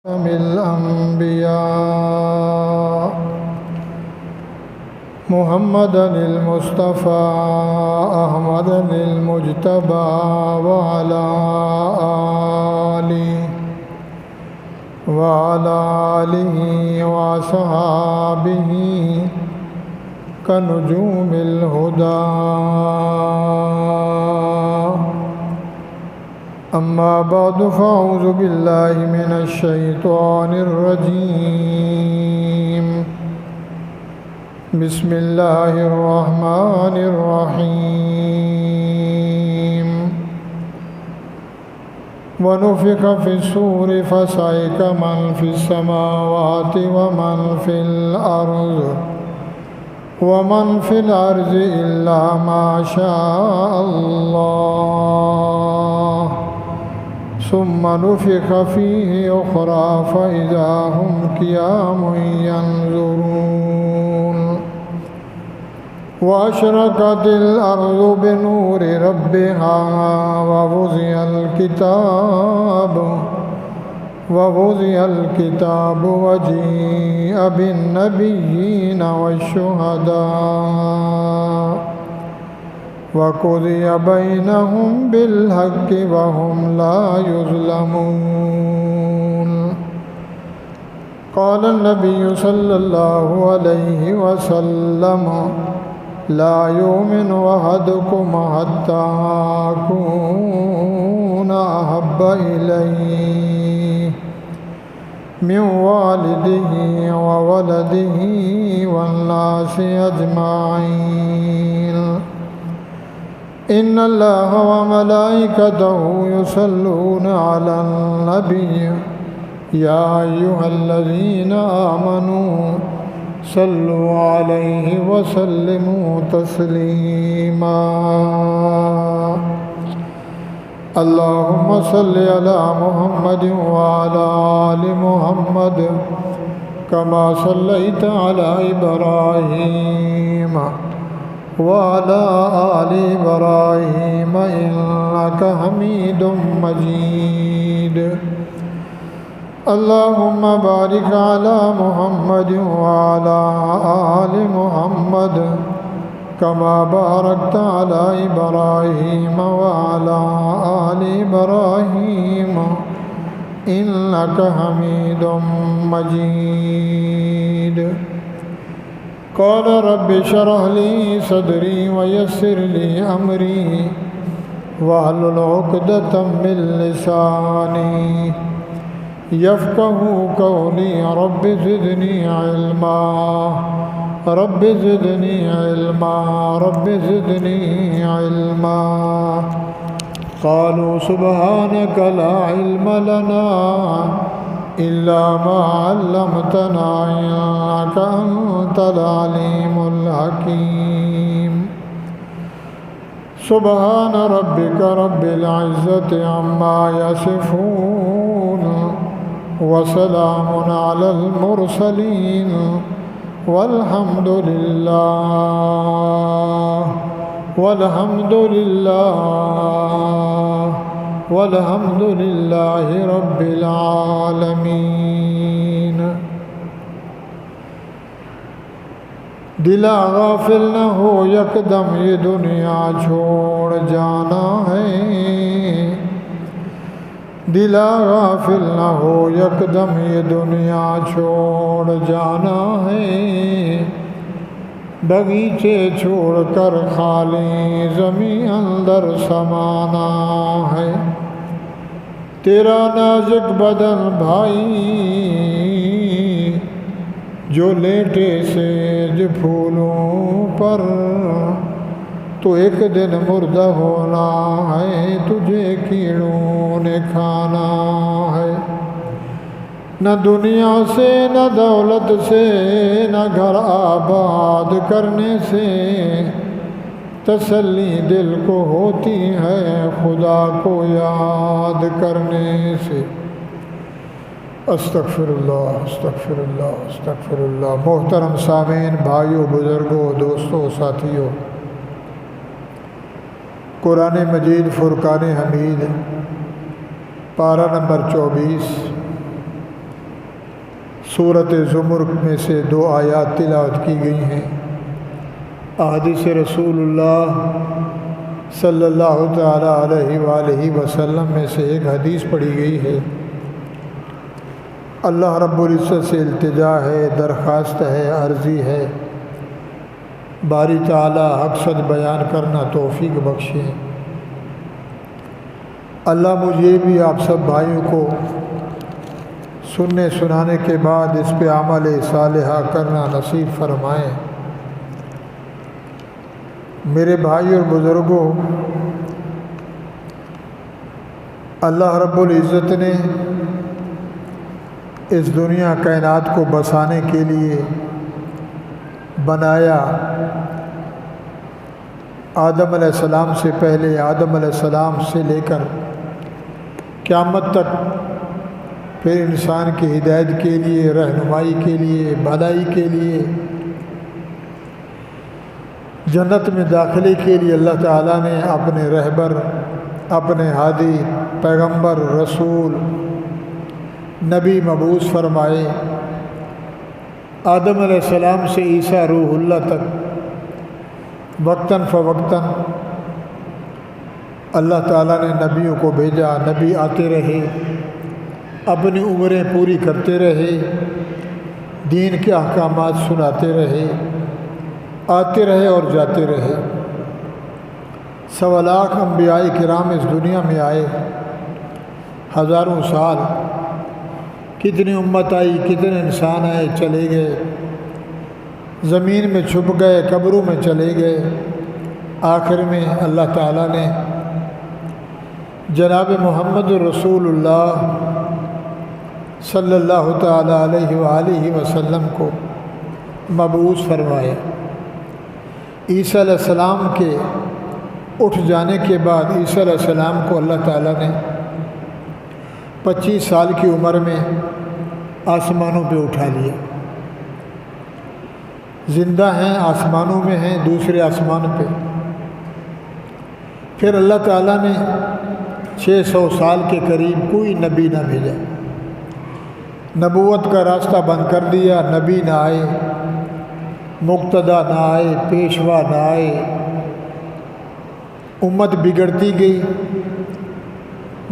الأنبياء محمدا المصطفى أحمدا المجتبى وعلى آله وصحابه كنجوم الهدى. أما بعد فأعوذ بالله من الشيطان الرجيم. بسم الله الرحمن الرحيم. ونفخ في الصور فصعق من في السماوات ومن في الأرض إلا ما شاء الله ثم نفخ فيه أخرى فإذا هم قيام ينظرون. وأشرقت الأرض بنور ربها ووضع الكتاب وجيء بالنبيين والشهداء وقضي بينهم بالحق وهم لا يظلمون. قال النبي صلى الله عليه وسلم: لا يؤمن أحدكم حتى أكون أحب إليه من والده وولده والناس أجمعين. إن الله وملائكته يصلون على النبي يا أيها الذين آمنوا صلوا عليه وسلموا تسليما. اللهم صل على محمد وعلى آل محمد كما صليت على إبراهيم وعلى آل إبراهيم إنك حميد مجيد. اللهم بارك على محمد وعلى آل محمد كما باركت على إبراهيم وعلى آل إبراهيم إنك حميد مجيد. قال رب اشرح لي صدري ويسر لي أمري واحلل عقدة من لساني يفقهوا قولي. رب زدني علما رب زدني علما رب زدني علما. قالوا سبحانك لا علم لنا إلا ما علمتنا إنك أنت العليم الحكيم. سبحان ربك رب العزة عما يصفون وسلام على المرسلين والحمد لله رب العالمین. دلا غافل نہ ہو یکدم یہ دنیا چھوڑ جانا ہے. دلا غافل نہ ہو یکدم یہ دنیا چھوڑ جانا ہے. بغیچے چھوڑ کر خالی زمین اندر سمانا ہے. تیرا نازک بدن بھائی جو لیٹے سیج پھولوں پر، تو ایک دن مردہ ہونا ہے. تجھے کیڑوں نے کھانا ہے. نہ دنیا سے نہ دولت سے نہ گھر آباد کرنے سے تسلی دل کو ہوتی ہے خدا کو یاد کرنے سے. استغفر اللہ استغفر اللہ استغفر اللہ. محترم سامعین، بھائیوں، بزرگوں، دوستوں، ساتھیوں، قرآن مجید فرقان حمید پارہ نمبر 24 سورۃ زمر میں سے 2 آیات تلاوت کی گئی ہیں۔ احادیث رسول اللہ صلی اللہ تعالیٰ علیہ وآلہ وسلم میں سے ایک حدیث پڑھی گئی ہے۔ اللہ رب العزت سے التجا ہے، درخواست ہے، عرضی ہے، باری تعالیٰ حق سچ بیان کرنا توفیق بخشے۔ اللہ مجھے بھی آپ سب بھائیوں کو سننے سنانے کے بعد اس پہ عمل صالحہ کرنا نصیب فرمائیں۔ میرے بھائی اور بزرگوں، اللہ رب العزت نے اس دنیا کائنات کو بسانے کے لیے بنایا۔ آدم علیہ السلام سے پہلے، آدم علیہ السلام سے لے کر قیامت تک، پھر انسان کی ہدایت کے لیے، رہنمائی کے لیے، بھلائی کے لیے، جنت میں داخلے کے لیے اللہ تعالیٰ نے اپنے رہبر، اپنے ہادی، پیغمبر، رسول، نبی مبعوث فرمائے۔ آدم علیہ السلام سے عیسیٰ روح اللہ تک وقتاً فوقتاً اللہ تعالیٰ نے نبیوں کو بھیجا۔ نبی آتے رہے، اپنی عمریں پوری کرتے رہے، دین کے احکامات سناتے رہے، آتے رہے اور جاتے رہے۔ 1.25 لاکھ انبیاء کرام اس دنیا میں آئے، ہزاروں سال، کتنی امت آئی، کتنے انسان آئے، چلے گئے، زمین میں چھپ گئے، قبروں میں چلے گئے۔ آخر میں اللہ تعالیٰ نے جناب محمد رسول اللہ صلی اللہ تعالیٰ علیہ وآلہ وسلم کو مبعوث فرمایا۔ عیسیٰ علیہ السلام کے اٹھ جانے کے بعد عیسیٰ علیہ السلام کو اللہ تعالیٰ نے 25 سال کی عمر میں آسمانوں پہ اٹھا لیا۔ زندہ ہیں، آسمانوں میں ہیں، دوسرے آسمان پہ۔ پھر اللہ تعالیٰ نے 600 سال کے قریب کوئی نبی نہ بھیجا، نبوت کا راستہ بند کر دیا۔ نبی نہ آئے، مقتدی نہ آئے، پیشوا نہ آئے، امت بگڑتی گئی،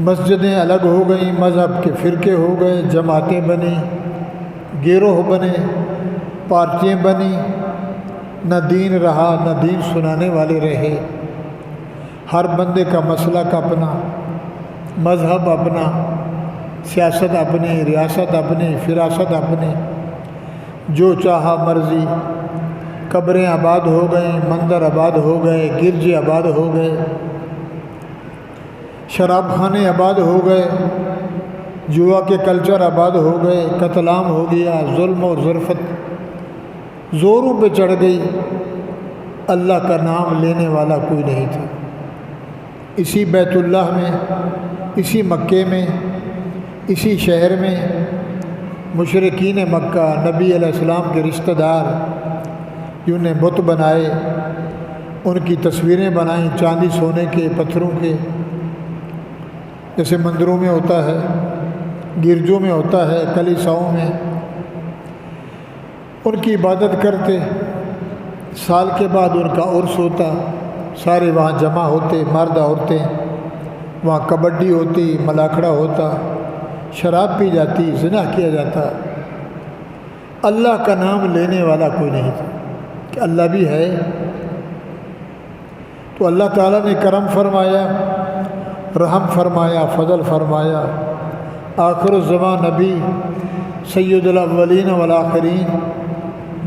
مسجدیں الگ ہو گئیں، مذہب کے فرقے ہو گئے، جماعتیں بنی، گروہ بنے، پارٹیاں بنی، نہ دین رہا، نہ دین سنانے والے رہے۔ ہر بندے کا مسلک اپنا، مذہب اپنا، سیاست اپنی، ریاست اپنی، فراست اپنی، جو چاہا مرضی۔ قبریں آباد ہو گئیں، مندر آباد ہو گئے، گرجے آباد ہو گئے، شراب خانے آباد ہو گئے، جوا کے کلچر آباد ہو گئے، قتل عام ہو گیا، ظلم و ظلمت زوروں پہ چڑھ گئی۔ اللہ کا نام لینے والا کوئی نہیں تھا۔ اسی بیت اللہ میں، اسی مکے میں، اسی شہر میں مشرکین مکہ، نبی علیہ السلام کے رشتہ دار، جنہوں نے بت بنائے، ان کی تصویریں بنائیں، چاندی سونے کے، پتھروں کے، جیسے مندروں میں ہوتا ہے، گرجوں میں ہوتا ہے، کلیساؤں میں، ان کی عبادت کرتے۔ سال کے بعد ان کا عرس ہوتا، سارے وہاں جمع ہوتے، مرد عورتیں، وہاں کبڈی ہوتی، ملاکھڑا ہوتا، شراب پی جاتی، زنا کیا جاتا۔ اللہ کا نام لینے والا کوئی نہیں تھا کہ اللہ بھی ہے۔ تو اللہ تعالیٰ نے کرم فرمایا، رحم فرمایا، فضل فرمایا۔ آخر الزمان نبی سید الاولین والآخرین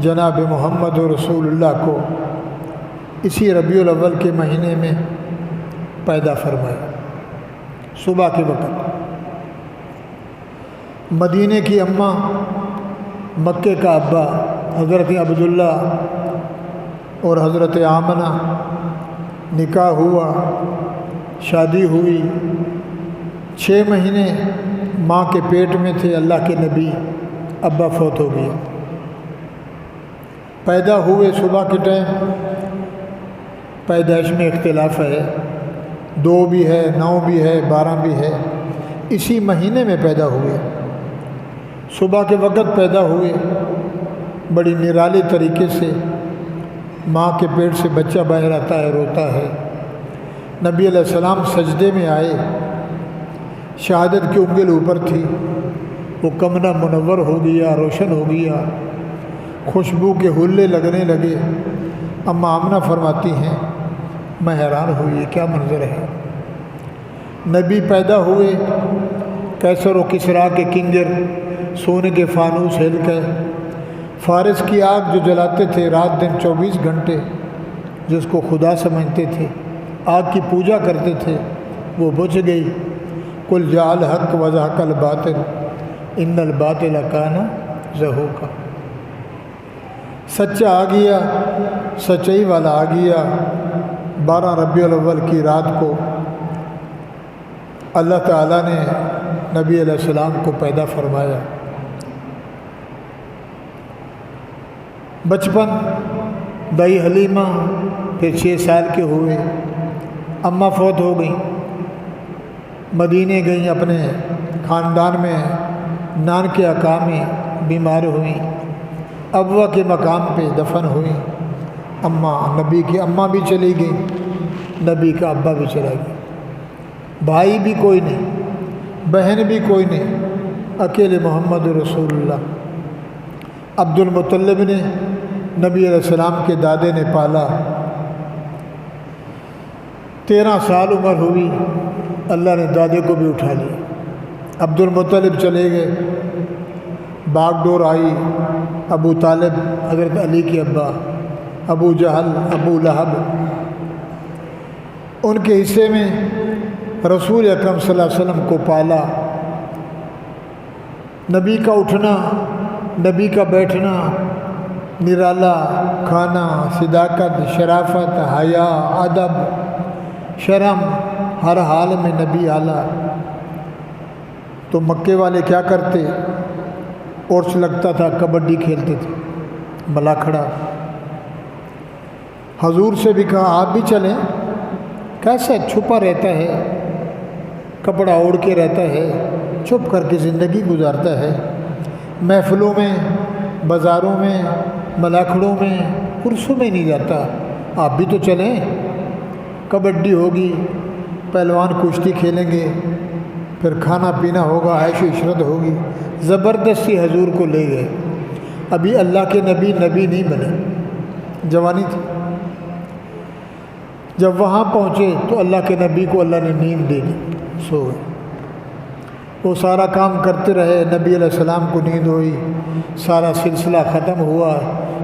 جناب محمد رسول اللہ کو اسی ربیع الاول کے مہینے میں پیدا فرمایا، صبح کے وقت۔ مدینے کی اماں، مکے کا ابا، حضرت عبداللہ اور حضرت آمنہ، نکاح ہوا، شادی ہوئی، 6 مہینے ماں کے پیٹ میں تھے۔ اللہ کے نبی ابا فوت ہو گیا۔ پیدا ہوئے صبح کے ٹائم، پیدائش میں اختلاف ہے، 2 بھی ہے، 9 بھی ہے، 12 بھی ہے، اسی مہینے میں پیدا ہوئے۔ صبح کے وقت پیدا ہوئے، بڑی نرالی طریقے سے ماں کے پیٹ سے بچہ باہر آتا ہے، روتا ہے۔ نبی علیہ السلام سجدے میں آئے، شہادت کی انگل اوپر تھی، وہ کمرہ منور ہو گیا، روشن ہو گیا، خوشبو کے حلے لگنے لگے۔ اماں آمنہ فرماتی ہیں میں حیران ہوئی، یہ کیا منظر ہے؟ نبی پیدا ہوئے، کیسر و کسریٰ کے کنجر سونے کے فانوس ہل کے، فارس کی آگ جو جلاتے تھے رات دن 24 گھنٹے، جس کو خدا سمجھتے تھے، آگ کی پوجا کرتے تھے، وہ بجھ گئی۔ قل جاء الحق وزهق الباطل ان الباطل کان زہوقا۔ سچا آ گیا، سچائی والا آ گیا۔ 12 ربیع الاول کی رات کو اللہ تعالیٰ نے نبی علیہ السلام کو پیدا فرمایا۔ بچپن دائی حلیمہ، پھر 6 سال کے ہوئے، اماں فوت ہو گئیں، مدینے گئیں، اپنے خاندان میں نان کے اقام میں بیمار ہوئیں، ابوا کے مقام پہ دفن ہوئیں۔ اماں، نبی کی اماں بھی چلی گئیں، نبی کا ابا بھی چلا گیا، بھائی بھی کوئی نہیں، بہن بھی کوئی نہیں، اکیلے محمد رسول اللہ۔ عبد المطلب نے نبی علیہ السلام کے دادے نے پالا، 13 سال عمر ہوئی، اللہ نے دادے کو بھی اٹھا لیا۔ عبد المطلب چلے گئے، باغ ڈور آئی، ابو طالب حضرت علی کے ابا، ابو جہل، ابو لہب، ان کے حصے میں رسول اکرم صلی اللہ علیہ وسلم کو پالا۔ نبی کا اٹھنا، نبی کا بیٹھنا، نرالا کھانا، صداقت، شرافت، حیا، ادب، شرم، ہر حال میں نبی اعلیٰ۔ تو مکے والے کیا کرتے؟ عرس لگتا تھا، کبڈی کھیلتے تھے، ملاکھڑا۔ حضور سے بھی کہا آپ بھی چلیں، کیسا چھپا رہتا ہے، کپڑا اوڑھ کے رہتا ہے، چھپ کر کے زندگی گزارتا ہے، محفلوں میں، بازاروں میں، ملاکھڑوں میں، عرسوں میں نہیں جاتا، آپ بھی تو چلیں، کبڈی ہوگی، پہلوان کشتی کھیلیں گے، پھر کھانا پینا ہوگا، عیش و عشرت ہوگی۔ زبردستی حضور کو لے گئے۔ ابھی اللہ کے نبی نہیں بنے، جوانی تھی۔ جب وہاں پہنچے تو اللہ کے نبی کو اللہ نے نیند دے دی، سو گئے۔ وہ سارا کام کرتے رہے، نبی علیہ السلام کو نیند ہوئی، سارا سلسلہ ختم ہوا،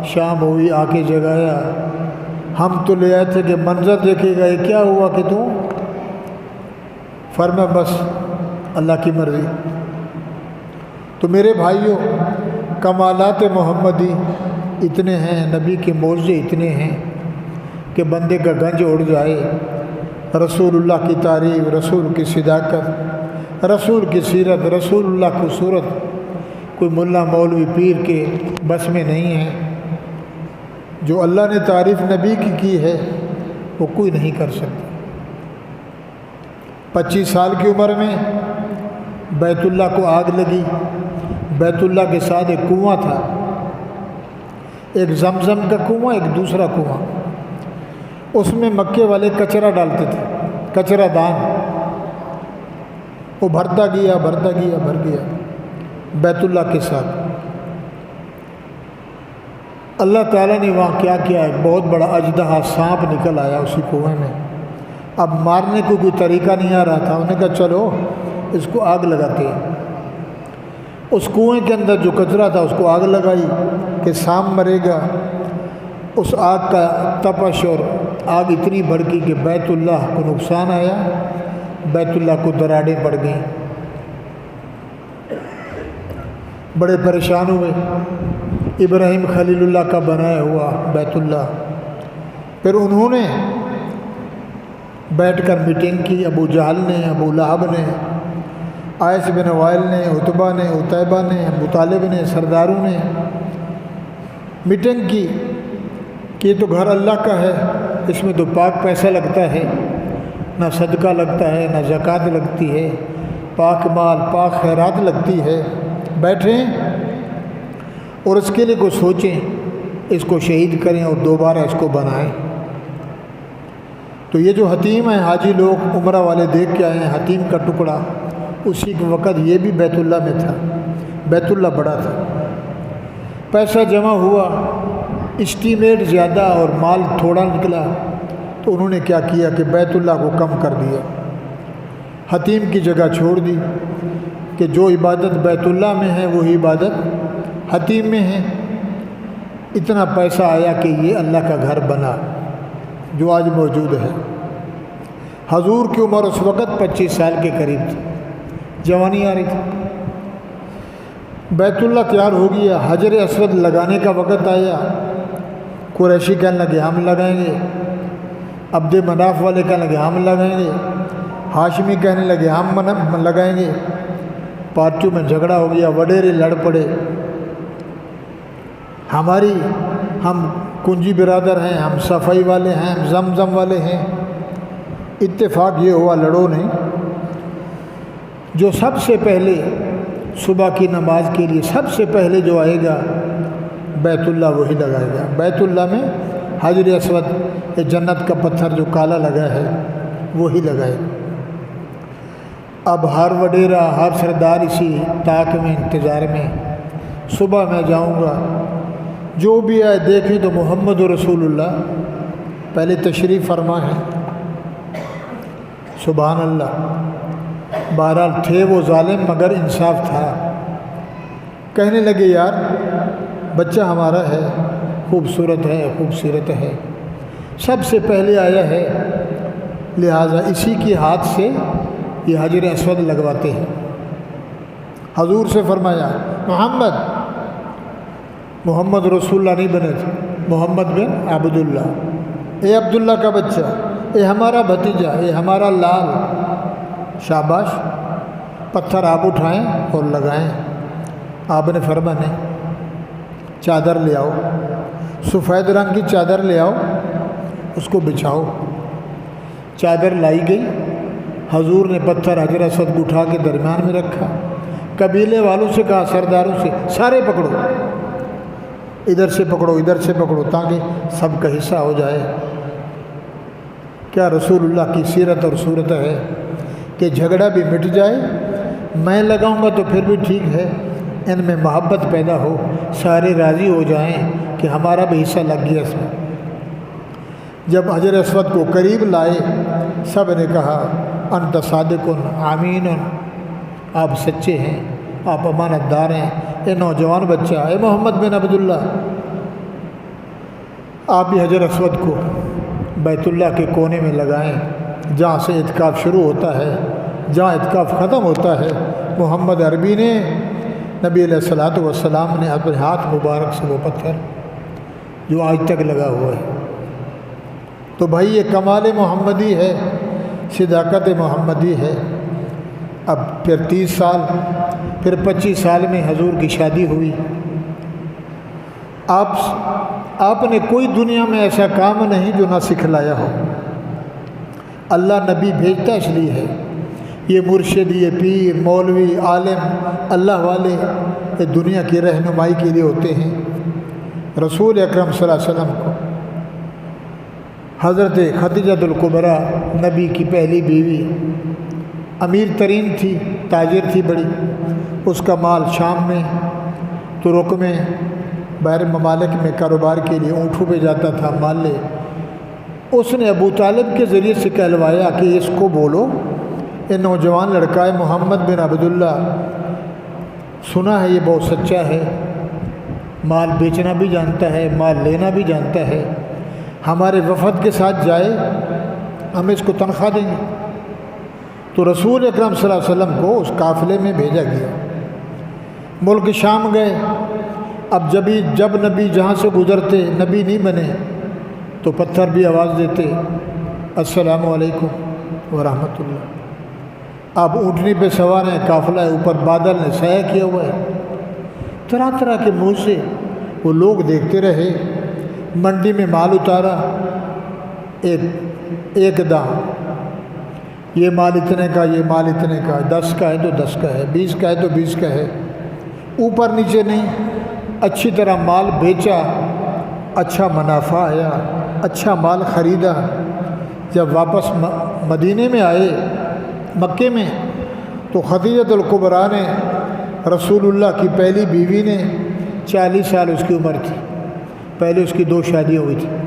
شام ہوئی، آ کے جگایا۔ ہم تو لے آئے تھے کہ منظر دیکھے گا، یہ کیا ہوا کہ تو؟ فرمایا بس اللہ کی مرضی۔ تو میرے بھائیوں، کمالات محمدی اتنے ہیں، نبی کے معجزے اتنے ہیں کہ بندے کا گنج اڑ جائے۔ رسول اللہ کی تعریف، رسول کی صداقت، رسول کی سیرت، رسول اللہ کی صورت کوئی ملا مولوی پیر کے بس میں نہیں ہے۔ جو اللہ نے تعریف نبی کی ہے وہ کوئی نہیں کر سکتا۔ 25 سال کی عمر میں بیت اللہ کو آگ لگی۔ بیت اللہ کے ساتھ ایک کنواں تھا، ایک زمزم کا کنواں، ایک دوسرا کنواں۔ اس میں مکے والے کچرا ڈالتے تھے، کچرا دان۔ وہ بھرتا گیا، بھرتا گیا، بھر گیا بیت اللہ کے ساتھ۔ اللہ تعالیٰ نے وہاں کیا کیا، ایک بہت بڑا اژدہا سانپ نکل آیا اسی کنویں میں۔ اب مارنے کو کوئی طریقہ نہیں آ رہا تھا، انہوں نے کہا چلو اس کو آگ لگاتے ہیں۔ اس کنویں کے اندر جو کچرا تھا اس کو آگ لگائی کہ سانپ مرے گا۔ اس آگ کا تپش اور آگ اتنی بھڑکی کہ بیت اللہ کو نقصان آیا، بیت اللہ کو دراڑیں پڑ گئیں، بڑے پریشان ہوئے۔ ابراہیم خلیل اللہ کا بنایا ہوا بیت اللہ، پھر انہوں نے بیٹھ کر میٹنگ کی، ابو جہل نے، ابو لہب نے، عاص بن وائل نے، عتبہ نے، عتیبہ نے، ابو طالب نے، سرداروں نے میٹنگ کی کہ یہ تو گھر اللہ کا ہے، اس میں تو پاک پیسہ لگتا ہے، نہ صدقہ لگتا ہے، نہ زکوٰۃ لگتی ہے، پاک مال، پاک خیرات لگتی ہے، بیٹھیں اور اس کے لیے کوئی سوچیں، اس کو شہید کریں اور دوبارہ اس کو بنائیں۔ تو یہ جو حتیم ہیں حاجی لوگ عمرہ والے دیکھ کے آئے ہیں، حتیم کا ٹکڑا اسی کے وقت یہ بھی بیت اللہ میں تھا۔ بیت اللہ بڑا تھا، پیسہ جمع ہوا، اسٹیمیٹ زیادہ اور مال تھوڑا نکلا، تو انہوں نے کیا کیا کہ بیت اللہ کو کم کر دیا، حتیم کی جگہ چھوڑ دی کہ جو عبادت بیت اللہ میں ہے وہی عبادت حتیم میں ہے۔ اتنا پیسہ آیا کہ یہ اللہ کا گھر بنا جو آج موجود ہے۔ حضور کی عمر اس وقت 25 سال کے قریب تھی، جوانی آ رہی تھی۔ بیت اللہ تیار ہو گیا، حجر اسود لگانے کا وقت آیا۔ قریشی کہنے لگے ہم لگائیں گے، عبد مناف والے کہنے لگے ہم لگائیں گے، ہاشمی کہنے لگے ہم لگائیں گے۔ پارٹیوں میں جھگڑا ہو گیا، وڈیرے لڑ پڑے، ہم کنجی برادر ہیں، ہم صفائی والے ہیں، ہم زمزم والے ہیں۔ اتفاق یہ ہوا لڑو نہیں، جو سب سے پہلے صبح کی نماز کے لیے سب سے پہلے جو آئے گا بیت اللہ وہی لگائے گا۔ بیت اللہ میں حجر اسود، یہ جنت کا پتھر جو کالا لگا ہے وہی لگائے گا۔ اب ہر وڈیرا ہر سردار اسی طاق میں انتظار میں، صبح میں جاؤں گا، جو بھی آئے دیکھیں تو محمد رسول اللہ پہلے تشریف فرما ہے۔ سبحان اللہ۔ بہرحال تھے وہ ظالم مگر انصاف تھا، کہنے لگے یار بچہ ہمارا ہے، خوبصورت ہے، خوبصورت ہے، سب سے پہلے آیا ہے، لہٰذا اسی کے ہاتھ سے یہ حجر اسود لگواتے ہیں۔ حضور سے فرمایا محمد رسول اللہ نہیں بنے تھے، محمد بن عبداللہ، اے عبداللہ کا بچہ، اے ہمارا بھتیجا، اے ہمارا لال۔ شاباش، پتھر آپ اٹھائیں اور لگائیں۔ آپ نے فرمایا نہیں، چادر لے آؤ، سفید رنگ کی چادر لے آؤ، اس کو بچھاؤ۔ چادر لائی گئی، حضور نے پتھر حجر اسود کو اٹھا کے درمیان میں رکھا، قبیلے والوں سے کہا، سرداروں سے، سارے پکڑو، ادھر سے پکڑو ادھر سے پکڑو، تاکہ سب کا حصہ ہو جائے۔ کیا رسول اللہ کی سیرت اور صورت ہے کہ جھگڑا بھی مٹ جائے، میں لگاؤں گا تو پھر بھی ٹھیک ہے، ان میں محبت پیدا ہو، سارے راضی ہو جائیں کہ ہمارا بھی حصہ لگ گیا اس میں۔ جب حجر اسود کو قریب لائے، سب نے کہا انت صادق امین، آپ سچے ہیں، آپ امانت دار ہیں۔ اے نوجوان بچہ، اے محمد بن عبداللہ، آپ بھی حجر اسود کو بیت اللہ کے کونے میں لگائیں، جہاں سے اعتکاف شروع ہوتا ہے، جہاں اعتکاف ختم ہوتا ہے۔ محمد عربی نے، نبی علیہ الصلوۃ والسلام نے اپنے ہاتھ مبارک سے وہ پتھر جو آج تک لگا ہوا ہے۔ تو بھائی یہ کمال محمدی ہے، صداقت محمدی ہے۔ اب پھر 30 سال، پھر 25 سال میں حضور کی شادی ہوئی۔ آپ نے کوئی دنیا میں ایسا کام نہیں جو نہ سکھلایا ہو۔ اللہ نبی بھیجتا اس لیے ہے، یہ مرشد، یہ پیر، مولوی، عالم، اللہ والے یہ دنیا کی رہنمائی کے لیے ہوتے ہیں۔ رسول اکرم صلی اللہ علیہ وسلم کو حضرت خدیجہ الکبریٰ، نبی کی پہلی بیوی، امیر ترین تھی، تاجر تھی بڑی، اس کا مال شام میں، ترک میں، باہر ممالک میں کاروبار کے لیے اونٹوں پہ جاتا تھا مال لے۔ اس نے ابو طالب کے ذریعے سے کہلوایا کہ اس کو بولو، یہ نوجوان لڑکا ہے محمد بن عبداللہ، سنا ہے یہ بہت سچا ہے، مال بیچنا بھی جانتا ہے، مال لینا بھی جانتا ہے، ہمارے وفد کے ساتھ جائے، ہم اس کو تنخواہ دیں گے۔ تو رسول اکرم صلی اللہ علیہ وسلم کو اس قافلے میں بھیجا گیا، ملک شام گئے۔ اب جب نبی جہاں سے گزرتے، نبی نہیں بنے تو پتھر بھی آواز دیتے، السلام علیکم ورحمۃ اللہ۔ اب اونٹنی پہ سوار ہیں، قافلہ ہے، اوپر بادل نے سایہ کیا ہوا ہے، طرح طرح کے منہ سے وہ لوگ دیکھتے رہے۔ منڈی میں مال اتارا، ایک دام، یہ مال اتنے کا، یہ مال اتنے کا، 10 کا ہے تو 10 کا ہے، 20 کا ہے تو 20 کا ہے۔ اوپر نیچے نہیں، اچھی طرح مال بیچا، اچھا منافع آیا، اچھا مال خریدا۔ جب واپس مدینے میں آئے، مکے میں، تو خدیجہ الکبریٰ نے، رسول اللہ کی پہلی بیوی نے، 40 سال اس کی عمر تھی، پہلے اس کی 2 شادیاں ہوئی تھیں۔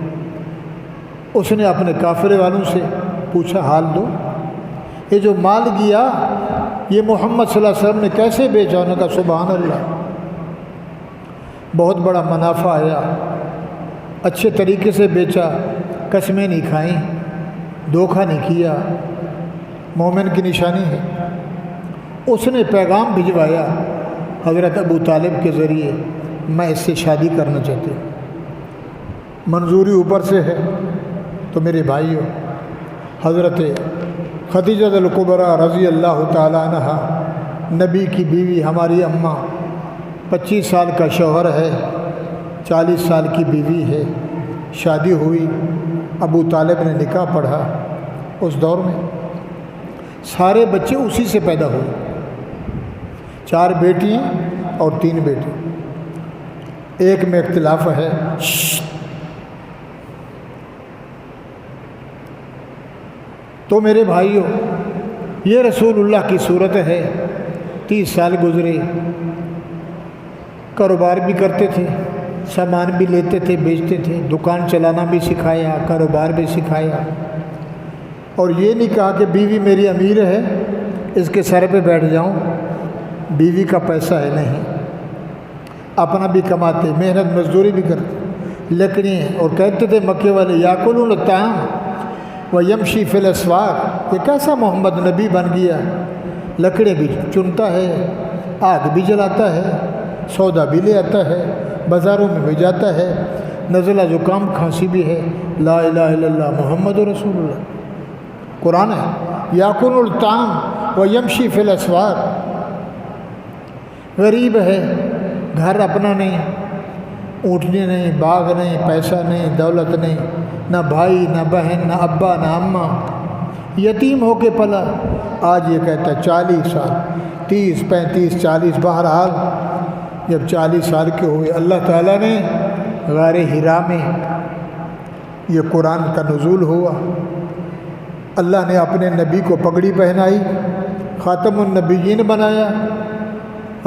اس نے اپنے قافلے والوں سے پوچھا حال دو، یہ جو مال گیا یہ محمد صلی اللہ علیہ وسلم نے کیسے بیچا؟ انہوں نے کہا سبحان اللہ، بہت بڑا منافع آیا، اچھے طریقے سے بیچا، قسمیں نہیں کھائیں، دھوکہ نہیں کیا، مومن کی نشانی ہے۔ اس نے پیغام بھجوایا حضرت ابو طالب کے ذریعے، میں اس سے شادی کرنا چاہتی ہوں، منظوری اوپر سے ہے تو میرے بھائیو، حضرت خدیجہ الکبریٰ رضی اللہ تعالیٰ عنہ نبی کی بیوی، ہماری اماں، 25 سال کا شوہر ہے، 40 سال کی بیوی ہے، شادی ہوئی، ابو طالب نے نکاح پڑھا۔ اس دور میں سارے بچے اسی سے پیدا ہوئے، 4 بیٹیاں اور 3 بیٹے، ایک میں اختلاف ہے۔ تو میرے بھائیوں، یہ رسول اللہ کی صورت ہے۔ 30 سال گزرے، کاروبار بھی کرتے تھے، سامان بھی لیتے تھے، بیچتے تھے، دکان چلانا بھی سکھایا، کاروبار بھی سکھایا، اور یہ نہیں کہا کہ بیوی میری امیر ہے اس کے سر پہ بیٹھ جاؤں، بیوی کا پیسہ ہے، نہیں، اپنا بھی کماتے، محنت مزدوری بھی کرتے، لکڑیاں، اور کہتے تھے مکے والے یاکلون الطعام ویمشی فی الاسواق، یہ کیسا محمد نبی بن گیا، لکڑیں بھی چنتا ہے، آگ بھی جلاتا ہے، سودا بھی لے آتا ہے، بازاروں میں بھی جاتا ہے، نزلہ زکام کھانسی بھی ہے، لا الہ الا اللہ محمد رسول اللہ، قرآن ہے، یاکل الطعام ویمشی فی الاسواق، غریب ہے، گھر اپنا نہیں، اونٹنی نہیں، باغ نہیں، پیسہ نہیں، دولت نہیں، نہ بھائی، نہ بہن، نہ ابا، نہ اماں، یتیم ہو کے پلا۔ آج یہ کہتا ہے 40 سال، 30، 35، 40، بہرحال جب 40 سال کے ہوئے، اللہ تعالیٰ نے غار حرا میں یہ قرآن کا نزول ہوا، اللہ نے اپنے نبی کو پگڑی پہنائی، خاتم النبیین بنایا،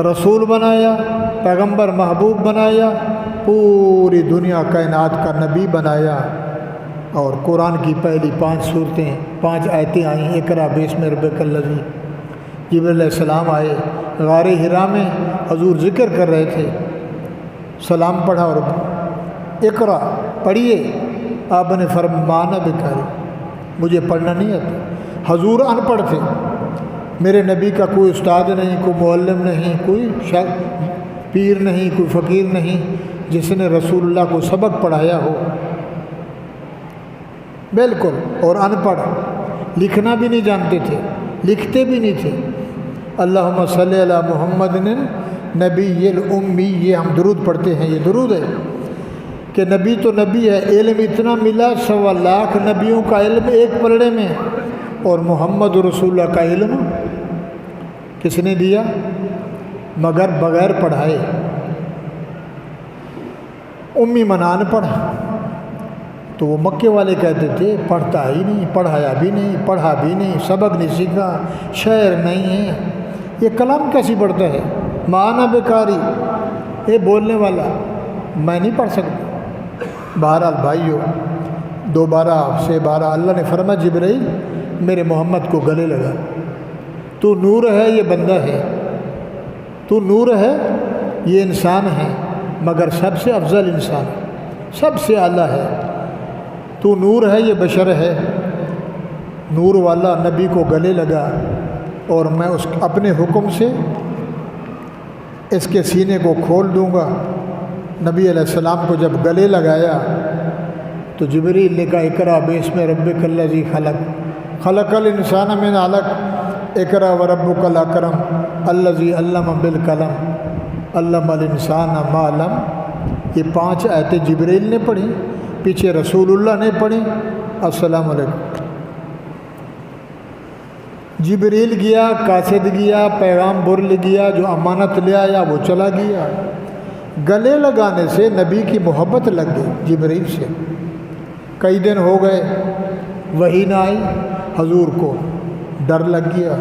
رسول بنایا، پیغمبر محبوب بنایا، پوری دنیا کائنات کا نبی بنایا، اور قرآن کی پہلی 5 صورتیں، 5 آیتیں آئیں، اقرأ باسم ربک الذی۔ جبریل علیہ السلام آئے غار حرا میں، حضور ذکر کر رہے تھے، سلام پڑھا اور اقرأ پڑھیے، آپ نے فرمانا بکاری، مجھے پڑھنا نہیں آتا، حضور ان پڑھ تھے، میرے نبی کا کوئی استاد نہیں، کوئی معلم نہیں، کوئی پیر نہیں، کوئی فقیر نہیں جس نے رسول اللہ کو سبق پڑھایا ہو، بالکل، اور ان پڑھ، لکھنا بھی نہیں جانتے تھے، لکھتے بھی نہیں تھے۔ اللہم صلی علی محمد نبی الامی، یہ ہم درود پڑھتے ہیں، یہ درود ہے کہ نبی تو نبی ہے، علم اتنا ملا، 1.25 لاکھ نبیوں کا علم ایک پلڑے میں، اور محمد رسول اللہ کا علم کس نے دیا؟ مگر بغیر پڑھائے، امی منان پڑھ۔ تو وہ مکے والے کہتے تھے پڑھتا ہی نہیں، پڑھایا بھی نہیں، پڑھا بھی نہیں، سبق نہیں سیکھا، شعر نہیں ہے، یہ کلام کیسی پڑھتا ہے، معنی بیکاری، یہ بولنے والا، میں نہیں پڑھ سکتا۔ بہرحال بھائیو، دوبارہ سے بارہ اللہ نے فرمایا جبرائیل میرے محمد کو گلے لگا، تو نور ہے، یہ بندہ ہے، تو نور ہے، یہ انسان ہے، مگر سب سے افضل انسان، سب سے اعلیٰ ہے، تو نور ہے، یہ بشر ہے، نور والا نبی کو گلے لگا، اور میں اس اپنے حکم سے اس کے سینے کو کھول دوں گا۔ نبی علیہ السلام کو جب گلے لگایا تو جبریل نے کہا اقرأ باسم ربک الذی خلق، خلق الانسان من علق، اقرأ وربک الاکرم الذی علم بالقلم علم الانسان ما لم۔ یہ 5 آیتیں جبریل نے پڑھی، پیچھے رسول اللہ نے پڑھی۔ السلام علیکم۔ جبریل گیا، قاصد گیا، پیغام برل گیا، جو امانت لے آیا وہ چلا گیا۔ گلے لگانے سے نبی کی محبت لگ گئی جبریل سے۔ کئی دن ہو گئے وحی نہ آئی، حضور کو ڈر لگ گیا،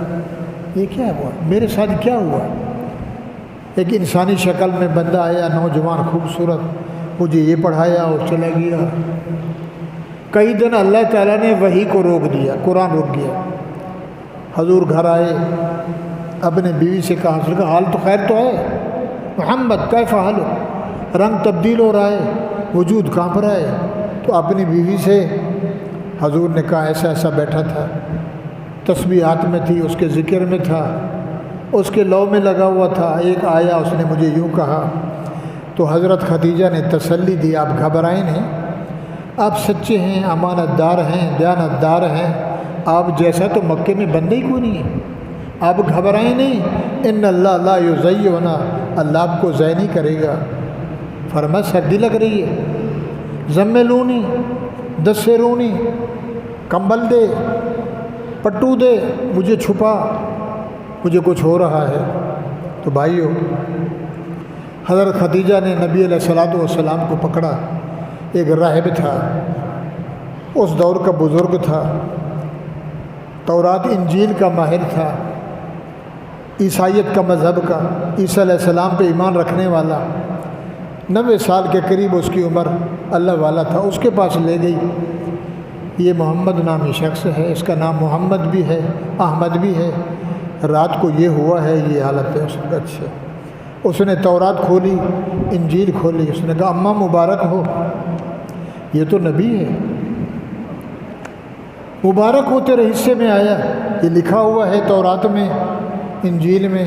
یہ کیا ہوا، میرے ساتھ کیا ہوا؟ ایک انسانی شکل میں بندہ آیا، نوجوان خوبصورت، مجھے یہ پڑھایا اور چلا گیا۔ کئی دن اللہ تعالیٰ نے وحی کو روک دیا، قرآن روک گیا۔ حضور گھر آئے، اپنے بیوی سے کہا، حضور کا حال تو خیر تو ہے محمد، کیف حالک؟ رنگ تبدیل ہو رہا ہے، وجود کانپ رہا ہے۔ تو اپنی بیوی سے حضور نے کہا ایسا ایسا بیٹھا تھا، تسبیحات میں تھی، اس کے ذکر میں تھا، اس کے لو میں لگا ہوا تھا، ایک آیا اس نے مجھے یوں کہا۔ تو حضرت خدیجہ نے تسلی دی، آپ گھبرائیں نہیں، آپ سچے ہیں، امانت دار ہیں، دیانت دار ہیں، آپ جیسا تو مکے میں بندہ ہی کوئی نہیں ہے، آپ گھبرائیں نہیں، ان اللہ لا یضیعنا، اللہ آپ کو ضائع نہیں کرے گا۔ فرمایا سردی لگ رہی ہے، ضمے لونی، دسے رونی، کمبل دے، پٹو دے، مجھے چھپا، مجھے کچھ ہو رہا ہے۔ تو بھائیو، حضرت خدیجہ نے نبی علیہ الصلوۃ والسلام کو پکڑا۔ ایک راہب تھا، اس دور کا بزرگ تھا، تورات انجیل کا ماہر تھا، عیسائیت کا مذہب کا، عیسیٰ علیہ السلام پہ ایمان رکھنے والا، 90 سال کے قریب اس کی عمر، اللہ والا تھا۔ اس کے پاس لے گئی، یہ محمد نامی شخص ہے، اس کا نام محمد بھی ہے، احمد بھی ہے، رات کو یہ ہوا ہے، یہ حالت ہے۔ اس نے کہا اچھا۔ اس نے تورات کھولی، انجیل کھولی، اس نے کہا اماں مبارک ہو، یہ تو نبی ہے، مبارک ہو، تیرے حصے میں آیا، یہ لکھا ہوا ہے تورات میں، انجیل میں،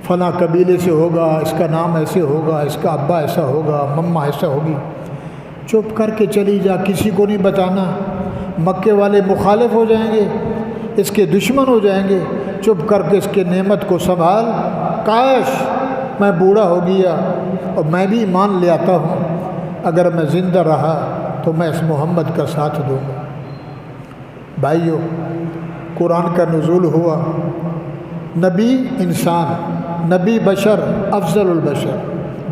فلاں قبیلے سے ہوگا، اس کا نام ایسے ہوگا، اس کا ابا ایسا ہوگا، مما ایسا ہوگی۔ چپ کر کے چلی جا، کسی کو نہیں بتانا، مکے والے مخالف ہو جائیں گے، اس کے دشمن ہو جائیں گے، چپ کر کے اس کے نعمت کو سنبھال۔ کاش میں بوڑھا ہو گیا اور میں بھی ایمان لے آتا ہوں، اگر میں زندہ رہا تو میں اس محمد کا ساتھ دوں گا۔ بھائیو، قرآن کا نزول ہوا، نبی انسان، نبی بشر، افضل البشر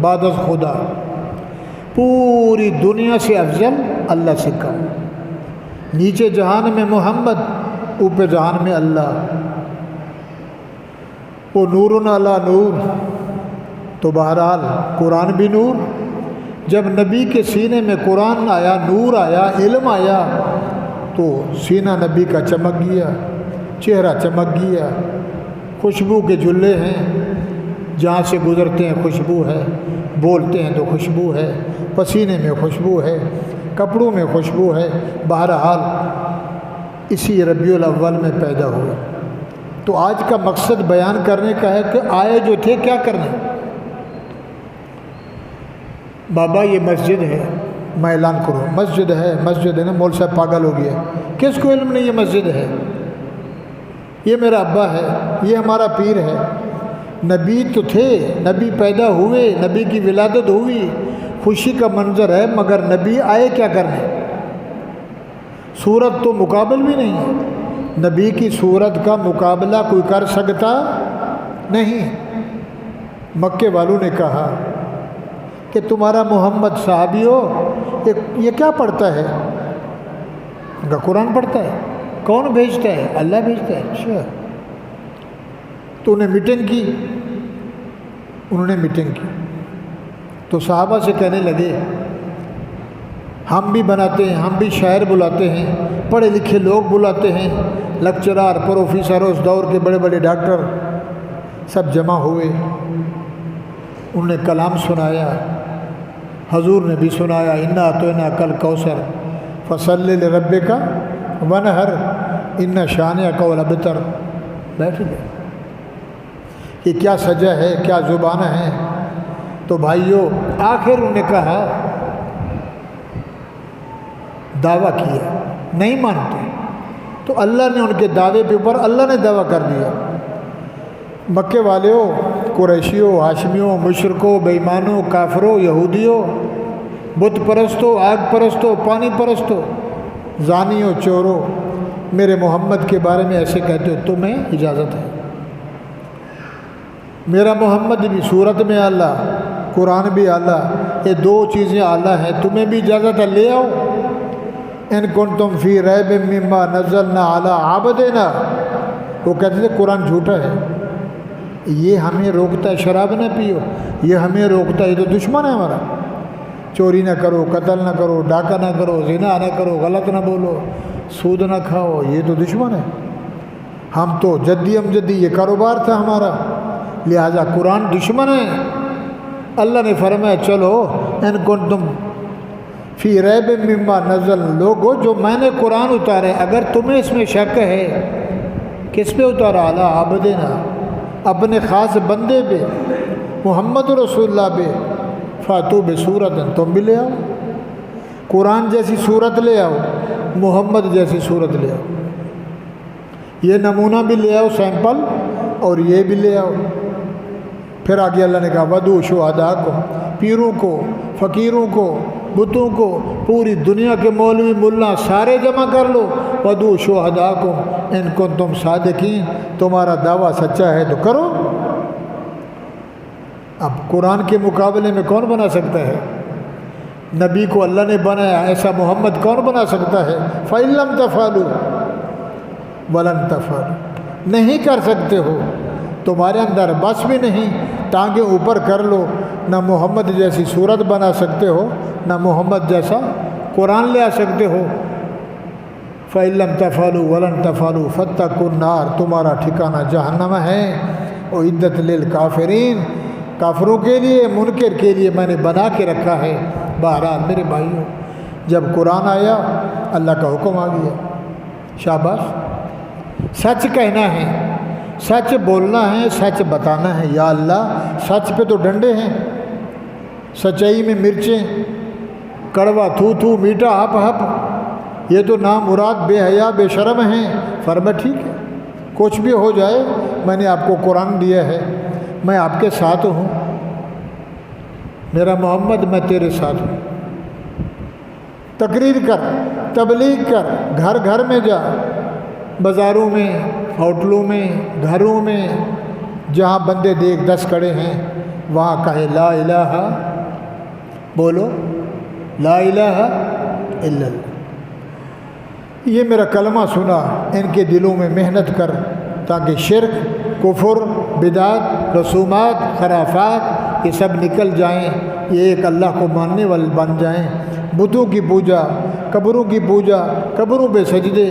بعد از خدا، پوری دنیا سے افضل، اللہ سے کم، نیچے جہان میں محمد، اوپر جہان میں اللہ، وہ نور علی نور۔ تو بہرحال قرآن بھی نور، جب نبی کے سینے میں قرآن آیا، نور آیا، علم آیا، تو سینہ نبی کا چمک گیا، چہرہ چمک گیا، خوشبو کے جلے ہیں، جہاں سے گزرتے ہیں خوشبو ہے، بولتے ہیں تو خوشبو ہے، پسینے میں خوشبو ہے، کپڑوں میں خوشبو ہے۔ بہرحال اسی ربیع الاول میں پیدا ہوئے۔ تو آج کا مقصد بیان کرنے کا ہے کہ آئے جو تھے کیا کرنے۔ بابا یہ مسجد ہے، میں اعلان کروں مسجد ہے، مسجد ہے نا، مول صاحب پاگل ہو گیا، کس کو علم نہیں یہ مسجد ہے، یہ میرا ابا ہے، یہ ہمارا پیر ہے۔ نبی تو تھے، نبی پیدا ہوئے، نبی کی ولادت ہوئی، خوشی کا منظر ہے، مگر نبی آئے کیا کرنے؟ صورت تو مقابل بھی نہیں ہے، نبی کی صورت کا مقابلہ کوئی کر سکتا نہیں۔ مکے والوں نے کہا کہ تمہارا محمد صحابی ہو، یہ کیا پڑھتا ہے؟ ان کا قرآن پڑھتا ہے، کون بھیجتا ہے؟ اللہ بھیجتا ہے۔ اچھا، تو انہیں میٹنگ کی، انہوں نے میٹنگ کی تو صحابہ سے کہنے لگے ہم بھی بناتے ہیں، ہم بھی شاعر بلاتے ہیں، پڑھے لکھے لوگ بلاتے ہیں، لیکچرار، پروفیسر، اس دور کے بڑے بڑے ڈاکٹر سب جمع ہوئے، انہوں نے کلام سنایا، حضور نے بھی سنایا، انا اعطیناک الکوثر فصلی لربک ونحر ان شانئک هو الابتر۔ بیٹھ گئے کہ کیا سجا ہے، کیا زبان ہے۔ تو بھائیوں، آخر انہوں نے کہا، دعویٰ کیا، نہیں مانتے، تو اللہ نے ان کے دعوے کے اوپر اللہ نے دعویٰ کر دیا۔ مکے والوں، قریشیوں، ہاشمیوں، مشرکوں، بے ایمانوں، کافروں، یہودیوں، بت پرستوں، آگ پرستوں، پانی پرستوں، زانیوں، چوروں، میرے محمد کے بارے میں ایسے کہتے ہو تمہیں اجازت ہے۔ میرا محمد بھی صورت میں اعلیٰ، قرآن بھی اعلیٰ، یہ دو چیزیں اعلیٰ ہیں، تمہیں بھی اجازت ہے، لے آؤ۔ ان کنتم فی ریب مما نزلنا علی عبدنا، وہ کہتے تھے قرآن جھوٹا ہے، یہ ہمیں روکتا ہے شراب نہ پیو، یہ ہمیں روکتا ہے، یہ تو دشمن ہے ہمارا، چوری نہ کرو، قتل نہ کرو، ڈاکہ نہ کرو، زنا نہ کرو، غلط نہ بولو، سود نہ کھاؤ، یہ تو دشمن ہے۔ ہم تو جدی امجدی یہ کاروبار تھا ہمارا، لہذا قرآن دشمن ہے۔ اللہ نے فرمایا چلو ان کنتم فی ریب مما نزل، لوگو جو میں نے قرآن اتارے اگر تمہیں اس میں شک ہے، کس پہ اتارا؟ علی عبدنا، اپنے خاص بندے پہ، محمد رسول اللہ پہ، فاتو بصورت، تم بھی لے آؤ، قرآن جیسی صورت لے آؤ، محمد جیسی صورت لے آؤ، یہ نمونہ بھی لے آؤ سیمپل، اور یہ بھی لے آؤ۔ پھر آگے اللہ نے کہا ودعوا شہداءکم، پیروں کو، فقیروں کو، بتوں کو، پوری دنیا کے مولوی ملا سارے جمع کر لو، ودعوا شہداءکم ان کنتم صادقین، تمہارا دعویٰ سچا ہے تو کرو۔ اب قرآن کے مقابلے میں کون بنا سکتا ہے؟ نبی کو اللہ نے بنایا، ایسا محمد کون بنا سکتا ہے؟ فَإِن لَمْ تَفْعَلُوا وَلَن تَفْعَلُوا، نہیں کر سکتے ہو، تمہارے اندر بس بھی نہیں، ٹانگیں اوپر کر لو، نہ محمد جیسی صورت بنا سکتے ہو، نہ محمد جیسا قرآن لے آ سکتے ہو۔ فَإِن لَمْ تَفْعَلُوا وَلَن تَفْعَلُوا فَاتَّقُوا النَّارَ، تمہارا ٹھکانہ جہنم ہے، اُعِدَّتْ لِلْکَافِرِینَ، کافروں کے لیے، منکر کے لیے میں نے بنا کے رکھا ہے۔ بہرحال میرے بھائیوں، جب قرآن آیا اللہ کا حکم آ گیا، شاباش، سچ کہنا ہے، سچ بولنا ہے، سچ بتانا ہے۔ یا اللہ، سچ پہ تو ڈنڈے ہیں، سچائی میں مرچیں، کڑوا تھو تھو، میٹھا ہپ ہپ، یہ تو نامراد بے حیا بے شرم ہیں۔ فرمایا ٹھیک ہے، کچھ بھی ہو جائے، میں نے آپ کو قرآن دیا ہے، میں آپ کے ساتھ ہوں، میرا محمد میں تیرے ساتھ ہوں۔ تقریر کر، تبلیغ کر، گھر گھر میں جا، بازاروں میں، ہوٹلوں میں، گھروں میں، جہاں بندے دیکھ 10 کھڑے ہیں وہاں کہے لا الہ، بولو لا الہ الا اللہ، یہ میرا کلمہ سنا، ان کے دلوں میں محنت کر تاکہ شرک، کفر، بدعت، رسومات، خرافات یہ سب نکل جائیں، یہ ایک اللہ کو ماننے والے بن جائیں۔ بتوں کی پوجا، قبروں کی پوجا، قبروں پہ سجدے،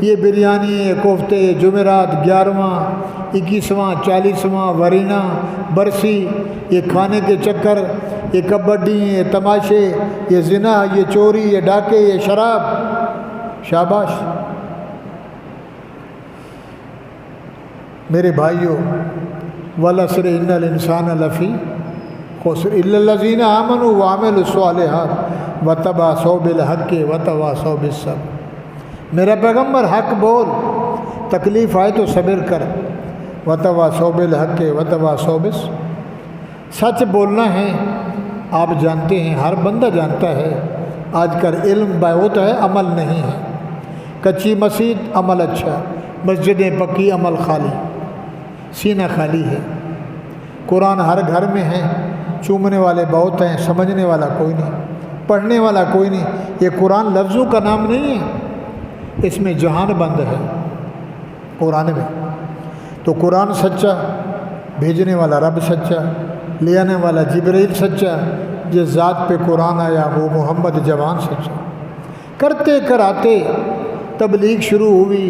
یہ بریانی، کوفتے، جمعرات، 11واں، 21واں، 40واں، ورینہ، برسی، یہ کھانے کے چکر، یہ کبڈی، یہ تماشے، یہ زنا، یہ چوری، یہ ڈاکے، یہ شراب، شاباش۔ میرے بھائیوں، وَالْعَصْرِ إِنَّ الْإِنسَانَ لَفِي خُسْرٍ إِلَّا الَّذِينَ آمَنُوا وَعَمِلُوا الصَّالِحَاتِ وَتَوَاصَوْا بِالْحَقِّ وَتَوَاصَوْا بِالصَّبْرِ، میرا پیغمبر حق بول، تکلیف آئے تو صبر کر، وَتَوَاصَوْا بِالْحَقِّ وَتَوَاصَوْا بِالصَّبْرِ، سچ بولنا ہے۔ آپ جانتے ہیں، ہر بندہ جانتا ہے، آج کل علم بہت ہے، عمل نہیں ہے۔ کچی مسجد عمل اچھا، مسجدیں پکی عمل خالی، سینہ خالی ہے۔ قرآن ہر گھر میں ہے، چومنے والے بہت ہیں، سمجھنے والا کوئی نہیں، پڑھنے والا کوئی نہیں۔ یہ قرآن لفظوں کا نام نہیں ہے، اس میں جہان بند ہے قرآن میں۔ تو قرآن سچا، بھیجنے والا رب سچا، لے آنے والا جبرائیل سچا، جس ذات پہ قرآن آیا وہ محمد جوان سچا۔ کرتے کراتے تبلیغ شروع ہوئی،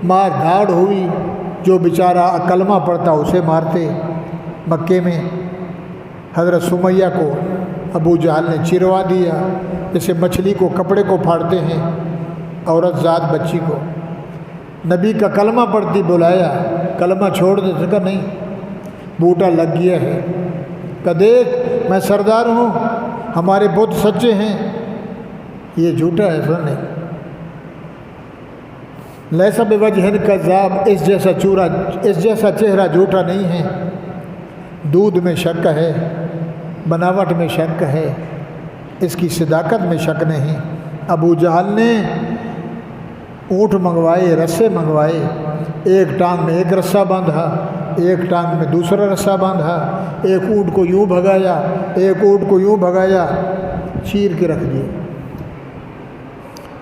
مار دھاڑ ہوئی، جو بیچارہ کلمہ پڑھتا اسے مارتے۔ مکے میں حضرت سمیہ کو ابو جہل نے چروا دیا، جیسے مچھلی کو کپڑے کو پھاڑتے ہیں، عورت ذات بچی کو۔ نبی کا کلمہ پڑھتی بلایا، کلمہ چھوڑ دے، کہا نہیں، بوٹا لگ گیا ہے، کہ دیکھ میں سردار ہوں، ہمارے بت سچے ہیں، یہ جھوٹا ہے۔ سننے لیسا بوجہ کذاب، اس جیسا چہرہ جھوٹا نہیں ہے۔ دودھ میں شک ہے، بناوٹ میں شک ہے، اس کی صداقت میں شک نہیں۔ ابو جہل نے اونٹ منگوائے، رسے منگوائے، ایک ٹانگ میں ایک رسہ باندھا، ایک ٹانگ میں دوسرا رسہ باندھا، ایک اونٹ کو یوں بھگایا، ایک اونٹ کو یوں بھگایا، چیر کے رکھ دیا۔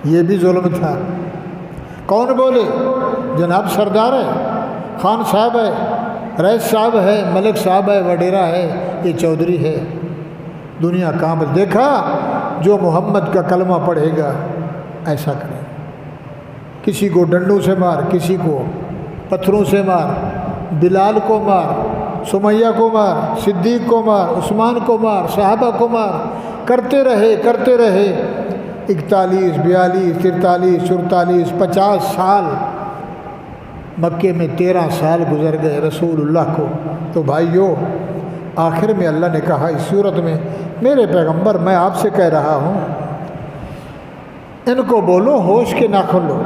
یہ بھی ظلم تھا۔ کون بولے؟ جناب سردار ہے، خان صاحب ہے، رئیس صاحب ہے، ملک صاحب ہے، وڈیرا ہے، یہ چودھری ہے۔ دنیا کانپ دیکھا جو محمد کا کلمہ پڑھے گا ایسا کرے، کسی کو ڈنڈوں سے مار، کسی کو پتھروں سے مار، بلال کو مار، سمیہ کو مار، صدیق کو مار، عثمان کو مار، صحابہ کو مار، کرتے رہے 41 42 43 44 50 سال، مکے میں 13 سال گزر گئے رسول اللہ کو۔ تو بھائیو، آخر میں اللہ نے کہا اس صورت میں، میرے پیغمبر میں آپ سے کہہ رہا ہوں، ان کو بولو ہوش کے ناخن لو،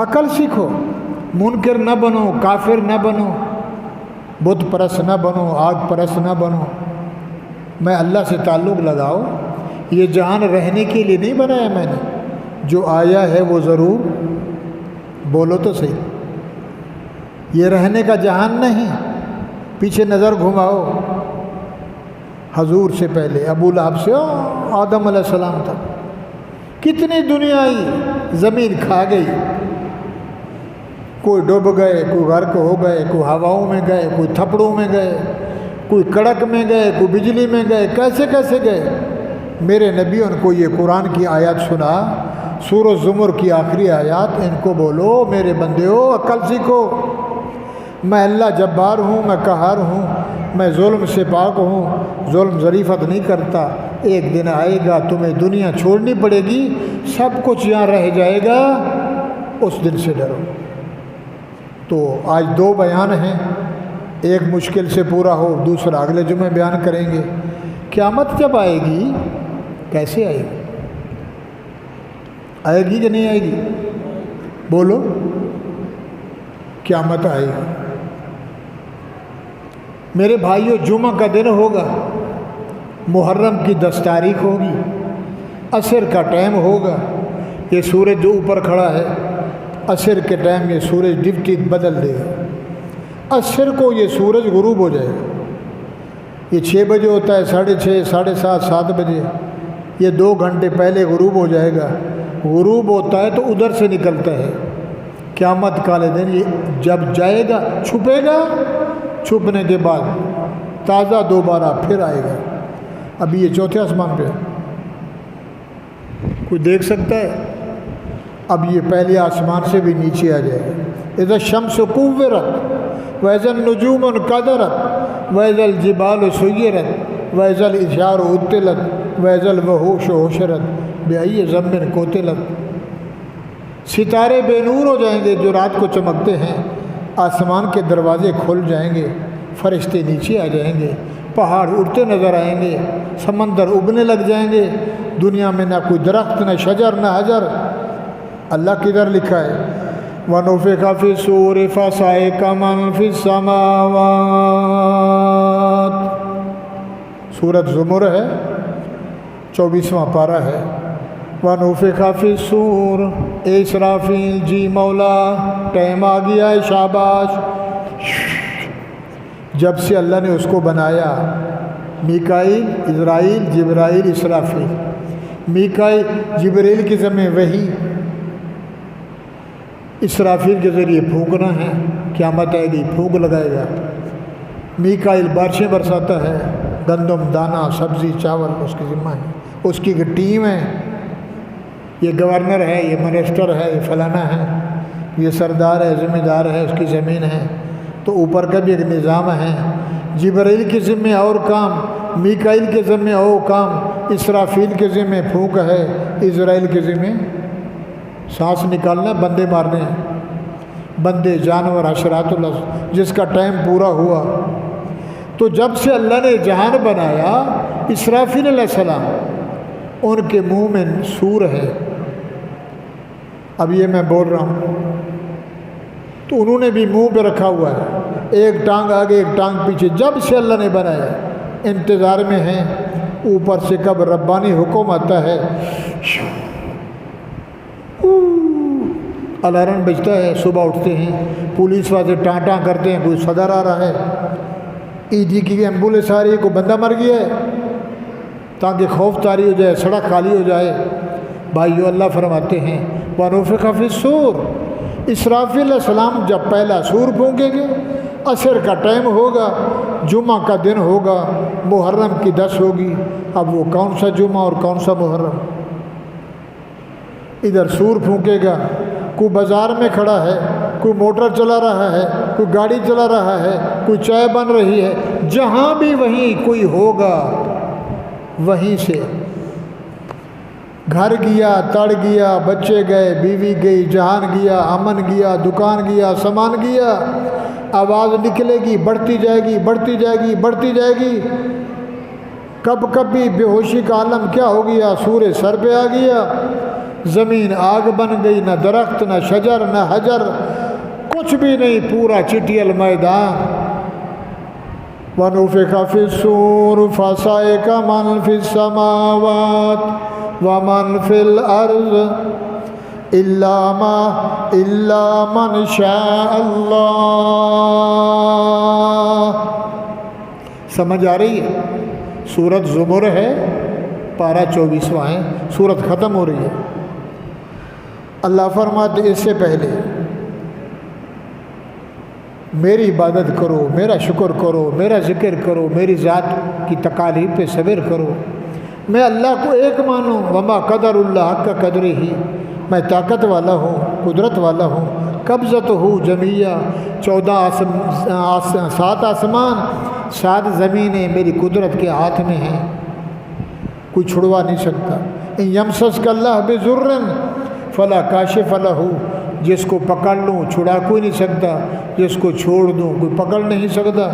عقل سیکھو، منکر نہ بنو، کافر نہ بنو، بت پرست نہ بنو، آگ پرست نہ بنو، میں اللہ سے تعلق لگاؤ۔ یہ جہان رہنے کے لیے نہیں بنایا میں نے، جو آیا ہے وہ ضرور بولو تو صحیح، یہ رہنے کا جہان نہیں۔ پیچھے نظر گھماؤ، حضور سے پہلے ابو لہب سے آدم علیہ السلام تک کتنی دنیا آئی، زمین کھا گئی، کوئی ڈوب گئے، کوئی غرق ہو گئے، کوئی ہواؤں میں گئے، کوئی تھپڑوں میں گئے، کوئی کڑک میں گئے، کوئی بجلی میں گئے، کیسے کیسے گئے۔ میرے نبیوں کو یہ قرآن کی آیات سنا، سورہ زمر کی آخری آیات، ان کو بولو میرے بندیو عقل سیکھو، میں اللہ جبار ہوں، میں قہار ہوں، میں ظلم سے پاک ہوں، ظلم ظریفت نہیں کرتا۔ ایک دن آئے گا تمہیں دنیا چھوڑنی پڑے گی، سب کچھ یہاں رہ جائے گا، اس دن سے ڈرو۔ تو آج 2 بیان ہیں، ایک مشکل سے پورا ہو، دوسرا اگلے جمعے بیان کریں گے۔ قیامت جب آئے گی کیسے آئے گی؟ آئے گی کہ نہیں آئے گی؟ بولو، قیامت آئے گی۔ میرے بھائیو، جمعہ کا دن ہوگا، محرم کی 10 تاریخ ہوگی، عصر کا ٹائم ہوگا، یہ سورج جو اوپر کھڑا ہے، عصر کے ٹائم یہ سورج ڈپٹی بدل دے گا، عصر کو یہ سورج غروب ہو جائے گا۔ یہ 6 بجے ہوتا ہے، 6:30 7:30 7 بجے، یہ 2 گھنٹے پہلے غروب ہو جائے گا۔ غروب ہوتا ہے تو ادھر سے نکلتا ہے۔ قیامت کالے دن یہ جب جائے گا، چھپے گا، چھپنے کے بعد تازہ دوبارہ پھر آئے گا۔ ابھی یہ 4تھے آسمان پہ کوئی دیکھ سکتا ہے؟ اب یہ پہلے آسمان سے بھی نیچے آ جائے گا۔ اذا الشمس كورت واذا النجوم انكدرت واذا الجبال سيرت واذا العشار عطلت واذا الوحوش حشرت بأي ذنب قتلت۔ ستارے بے نور ہو جائیں گے جو رات کو چمکتے ہیں، آسمان کے دروازے کھل جائیں گے، فرشتے نیچے آ جائیں گے، پہاڑ اڑتے نظر آئیں گے، سمندر ابلنے لگ جائیں گے، دنیا میں نہ کوئی درخت، نہ شجر، نہ حجر۔ اللہ کدھر لکھا ہے؟ وَنُفِخَ فِي الصُّورِ فَصَعِقَ مَن فِي السَّمَاوَاتِ۔ سورۃ زمر ہے، 24واں پارہ ہے۔ وَنُفِخَ فِي الصُّورِ، اے اسرافیل جی مولا، ٹائم آ گیا ہے، شاباش۔ جب سے اللہ نے اس کو بنایا، میکائیل، عزرائیل، جبرائیل، اسرافیل۔ میکائیل جبرائیل کے ذمہ وحی، اسرافیل کے ذریعے پھونکنا ہے، قیامت آئے گی پھونک لگائے گا۔ میکائیل بارشیں برساتا ہے، گندم، دانہ، سبزی، چاول اس کی ذمہ ہے، اس کی ایک ٹیم ہے، یہ گورنر ہے، یہ منسٹر ہے، یہ فلانا ہے، یہ سردار ہے، ذمہ دار ہے، اس کی زمین ہے۔ تو اوپر کا بھی ایک نظام ہے۔ جبرائیل کے ذمہ اور کام، میکائیل کے ذمہ اور کام، اسرافیل کے ذمہ پھونک ہے، اسرائیل کے ذمہ سانس نکالنا، بندے مارنے ہیں، بندے، جانور، حشرات اللہ، جس کا ٹائم پورا ہوا۔ تو جب سے اللہ نے جہان بنایا، اسرافیل علیہ السلام، ان کے منہ میں سور ہے۔ اب یہ میں بول رہا ہوں تو انہوں نے بھی منہ پہ رکھا ہوا ہے، ایک ٹانگ آگے ایک ٹانگ پیچھے، جب سے اللہ نے بنایا، انتظار میں ہیں اوپر سے کب ربانی حکم آتا ہے، الارم بجتا ہے، صبح اٹھتے ہیں، پولیس والے ٹاں ٹاں کرتے ہیں، کوئی صدر آ رہا ہے، ایڈی کی ایمبولینس آ رہی ہے، کوئی بندہ مر گیا ہے، تاکہ خوف طاری ہو جائے، سڑک خالی ہو جائے۔ بھائیو، اللہ فرماتے ہیں وَنُفِخَ فِي الصُّورِ، اسرافیل علیہ السلام جب پہلا سور پھونکیں گے، عصر کا ٹائم ہوگا، جمعہ کا دن ہوگا، محرم کی 10 ہوگی۔ اب وہ کون سا جمعہ اور کون سا محرم؟ ادھر سور پھونکے گا، کوئی بازار میں کھڑا ہے، کوئی موٹر چلا رہا ہے، کوئی گاڑی چلا رہا ہے، کوئی چائے بن رہی ہے، جہاں بھی وہیں کوئی ہوگا، وہیں سے گھر گیا، تڑ گیا، بچے گئے، بیوی گئی، جہان گیا، امن گیا، دکان گیا، سامان گیا، آواز نکلے گی، بڑھتی جائے گی، بڑھتی جائے گی، بڑھتی جائے گی۔ کب کبھی بے ہوشی کا عالم کیا ہو گیا، سور سر پہ آ گیا، زمین آگ بن گئی، نہ درخت، نہ شجر، نہ حجر، کچھ بھی نہیں، پورا چٹیل میدان۔ وَنُفِخَ فِي الصُّورِ فَصَعِقَ مَن فِي السَّمَاوَاتِ وَمَن فِي الْأَرْضِ إِلَّا مَن شَاءَ اللَّهُ۔ سمجھ آ رہی ہے؟ سورت زمر ہے، پارہ 24واں ہے، سورت ختم ہو رہی ہے۔ اللہ فرماتے اس سے پہلے میری عبادت کرو، میرا شکر کرو، میرا ذکر کرو، میری ذات کی تکالیف پہ صبر کرو، میں اللہ کو ایک مانوں۔ وما قدر اللہ حق قدرہ، میں طاقت والا ہوں، قدرت والا ہوں۔ قبضتہ جمیعہ، 7 آسمان 7 زمینیں میری قدرت کے ہاتھ میں ہیں، کوئی چھڑوا نہیں سکتا۔ ان یمسسک اللہ بضر فلا کاشف لہ، جس کو پکڑ لوں چھڑا کوئی نہیں سکتا، جس کو چھوڑ دوں کوئی پکڑ نہیں سکتا،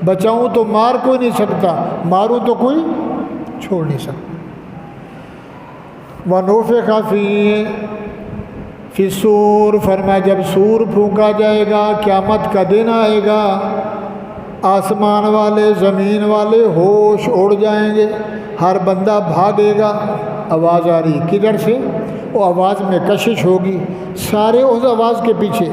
بچاؤں تو مار کوئی نہیں سکتا، ماروں تو کوئی چھوڑ نہیں سکتا۔ وَنُفِخَ فِي الصُّورِ، فرمایا جب سور پھونکا جائے گا، قیامت کا دن آئے گا، آسمان والے زمین والے ہوش اڑ جائیں گے، ہر بندہ بھاگے گا۔ آواز آ رہی کدھر سے؟ وہ آواز میں کشش ہوگی، سارے اس آواز کے پیچھے۔